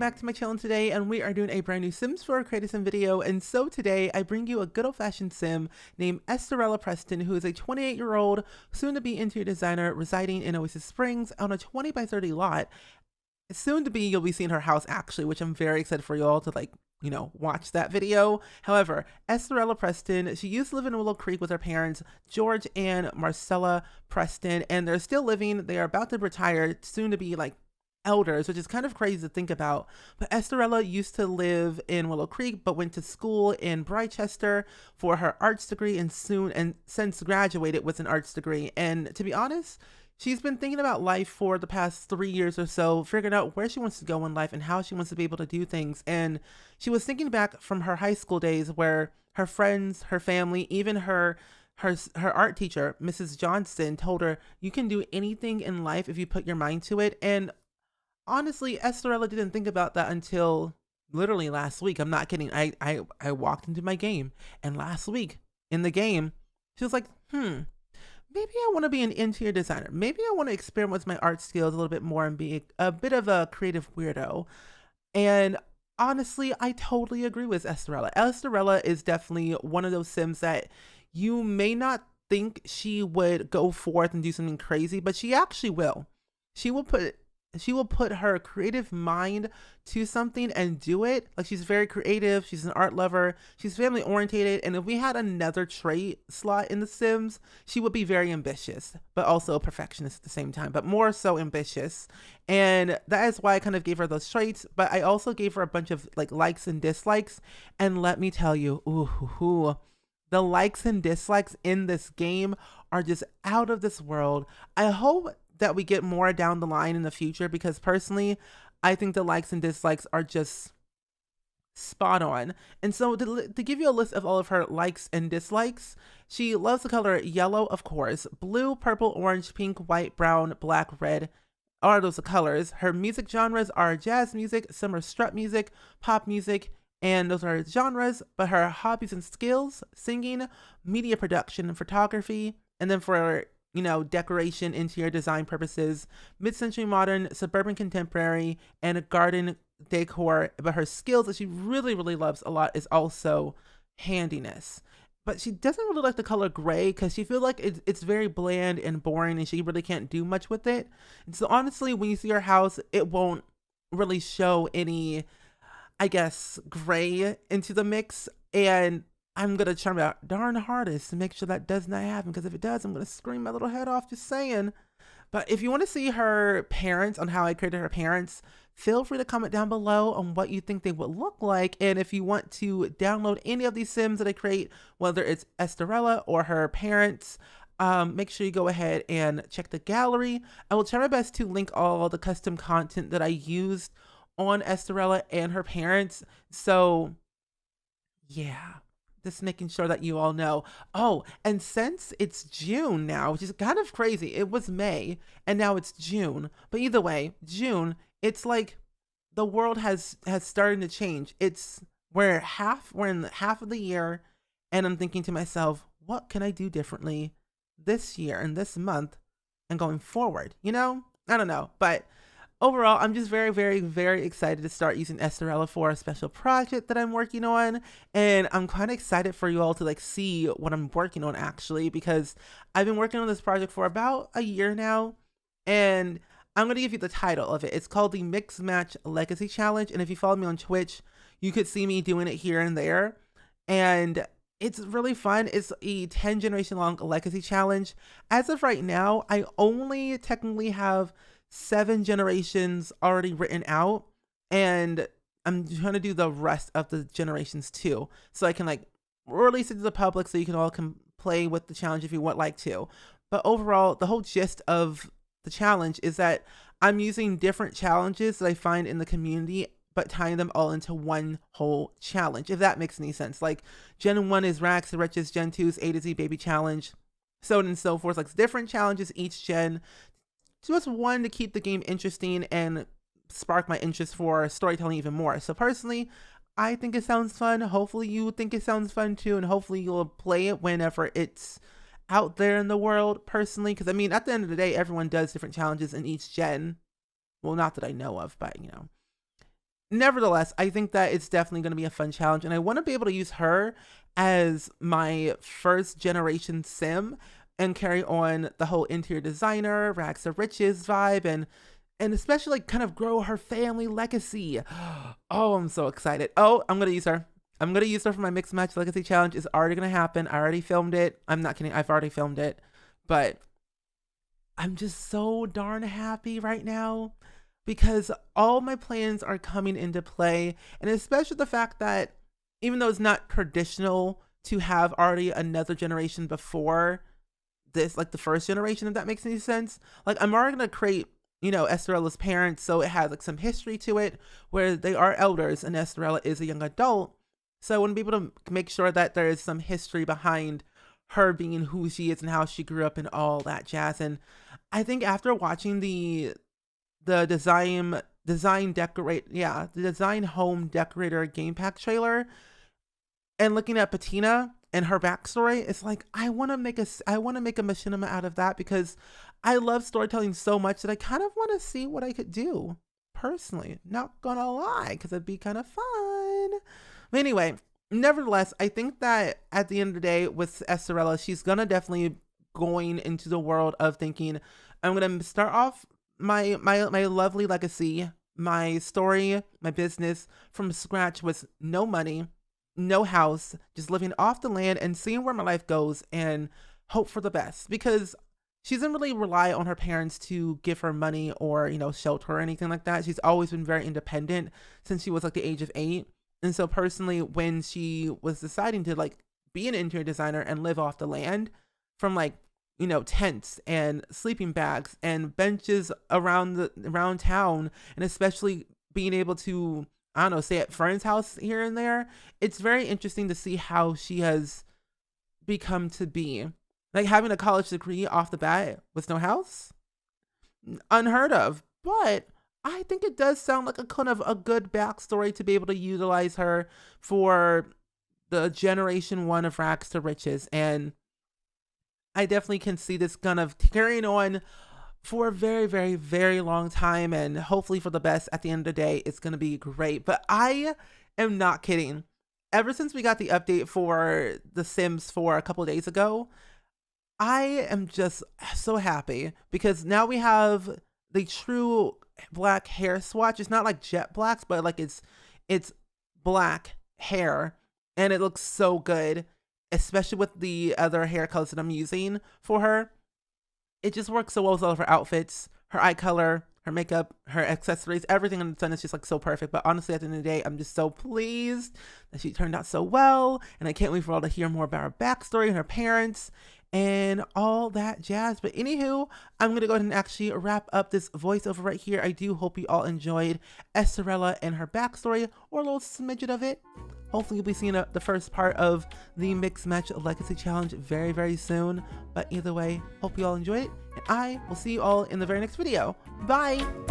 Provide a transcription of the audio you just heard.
back to my channel today, and we are doing a brand new Sims 4 Create a Sim video. And so today I bring you a good old-fashioned sim named Estrella Preston, who is a 28-year-old soon-to-be interior designer residing in Oasis Springs on a 20 by 30 lot. Soon to be, you'll be seeing her house actually, which I'm very excited for you all to watch that video. However, Estrella Preston, she used to live in Willow Creek with her parents, George and Marcella Preston, and they're still living. They are about to retire, soon to be elders, which is kind of crazy to think about. But Estrella used to live in Willow Creek, but went to school in Brychester for her arts degree, and since graduated with an arts degree. And to be honest, she's been thinking about life for the past 3 years or so, figuring out where she wants to go in life and how she wants to be able to do things. And she was thinking back from her high school days where her friends, her family, even her art teacher, Mrs. Johnson, told her, you can do anything in life if you put your mind to it. And honestly, Estrella didn't think about that until literally last week. I'm not kidding. I walked into my game, and last week in the game, she was like, maybe I want to be an interior designer. Maybe I want to experiment with my art skills a little bit more and be a bit of a creative weirdo. And honestly, I totally agree with Estrella. Estrella is definitely one of those Sims that you may not think she would go forth and do something crazy, but she actually will. She will put her creative mind to something and do it. Like, she's very creative. She's an art lover. She's family orientated. And if we had another trait slot in The Sims, she would be very ambitious, but also a perfectionist at the same time, but more so ambitious. And that is why I kind of gave her those traits, but I also gave her a bunch of likes and dislikes. And let me tell you, the likes and dislikes in this game are just out of this world. I hope that we get more down the line in the future, because personally, I think the likes and dislikes are just spot on. And so to give you a list of all of her likes and dislikes, she loves the color yellow, of course. Blue, purple, orange, pink, white, brown, black, red are those the colors. Her music genres are jazz music, summer strut music, pop music, and those are genres. But her hobbies and skills: singing, media production, and photography. And then for decoration, interior design purposes, mid-century modern, suburban contemporary, and garden decor. But her skills that she really, really loves a lot is also handiness. But she doesn't really like the color gray because she feels like it's very bland and boring, and she really can't do much with it. And so honestly, when you see her house, it won't really show any, I guess, gray into the mix. And I'm going to try my darn hardest to make sure that does not happen, because if it does, I'm going to scream my little head off, just saying. But if you want to see her parents, on how I created her parents, feel free to comment down below on what you think they would look like. And if you want to download any of these Sims that I create, whether it's Estrella or her parents, make sure you go ahead and check the gallery. I will try my best to link all the custom content that I used on Estrella and her parents. So yeah, just making sure that you all know. Oh, and since it's June now, which is kind of crazy, it was May and now it's June. But either way, June, it's like the world has started to change. We're in half of the year, and I'm thinking to myself, what can I do differently this year and this month and going forward? I don't know, but overall, I'm just very, very, very excited to start using Estrella for a special project that I'm working on. And I'm kind of excited for you all to see what I'm working on, actually, because I've been working on this project for about a year now. And I'm going to give you the title of it. It's called the Mix Match Legacy Challenge. And if you follow me on Twitch, you could see me doing it here and there. And it's really fun. It's a 10 generation long legacy challenge. As of right now, I only technically have 7 generations already written out, and I'm trying to do the rest of the generations too, so I can release it to the public so you can all play with the challenge if you would like to. But overall, the whole gist of the challenge is that I'm using different challenges that I find in the community, but tying them all into one whole challenge, if that makes any sense. Like Gen 1 is Rags to Riches, Gen 2 is A to Z Baby Challenge, so on and so forth. Different challenges each gen. Just one to keep the game interesting and spark my interest for storytelling even more. So personally, I think it sounds fun. Hopefully you think it sounds fun too, and hopefully you'll play it whenever it's out there in the world, personally. Because, at the end of the day, everyone does different challenges in each gen. Well, not that I know of, but, nevertheless, I think that it's definitely going to be a fun challenge, and I want to be able to use her as my first generation sim and carry on the whole interior designer, rags to riches vibe, and especially like kind of grow her family legacy. Oh, I'm so excited. Oh, I'm gonna use her. I'm gonna use her for my mixed match legacy challenge. It's already gonna happen. I already filmed it. I'm not kidding. I've already filmed it, but I'm just so darn happy right now because all my plans are coming into play, and especially the fact that even though it's not traditional to have already another generation before this, like the first generation, if that makes any sense, like I'm already gonna create, you know, Estrella's parents, so it has like some history to it where they are elders and Estrella is a young adult. So I want to be able to make sure that there is some history behind her being who she is and how she grew up and all that jazz. And I think after watching the design home decorator game pack trailer and looking at Patina and her backstory, it's like I want to make a machinima out of that because I love storytelling so much that I kind of want to see what I could do personally. Not gonna lie, because it'd be kind of fun. But anyway, nevertheless, I think that at the end of the day with Estrella, she's gonna definitely going into the world of thinking, I'm gonna start off my lovely legacy, my story, my business from scratch with no money, no house, just living off the land and seeing where my life goes and hope for the best, because she doesn't really rely on her parents to give her money or, you know, shelter or anything like that. She's always been very independent since she was like the age of 8. And so personally, when she was deciding to like be an interior designer and live off the land from like, you know, tents and sleeping bags and benches around town, and especially being able to, I don't know, stay at friends' house here and there, it's very interesting to see how she has become to be. Like having a college degree off the bat with no house, unheard of. But I think it does sound like a kind of a good backstory to be able to utilize her for the generation 1 of rags to riches. And I definitely can see this kind of carrying on for a very, very, very long time, and hopefully for the best. At the end of the day, it's going to be great. But I am not kidding. Ever since we got the update for The Sims 4 a couple of days ago, I am just so happy because now we have the true black hair swatch. It's not like jet blacks, but like it's black hair, and it looks so good, especially with the other hair colors that I'm using for her. It just works so well with all of her outfits, her eye color, her makeup, her accessories, everything on the sun is just like so perfect. But honestly, at the end of the day, I'm just so pleased that she turned out so well, and I can't wait for all to hear more about her backstory and her parents and all that jazz. But anywho, I'm gonna go ahead and actually wrap up this voiceover right here. I do hope you all enjoyed Estrella and her backstory, or a little smidget of it. Hopefully you'll be seeing the first part of the Mix Match Legacy Challenge very, very soon. But either way, hope you all enjoyed it, and I will see you all in the very next video. Bye!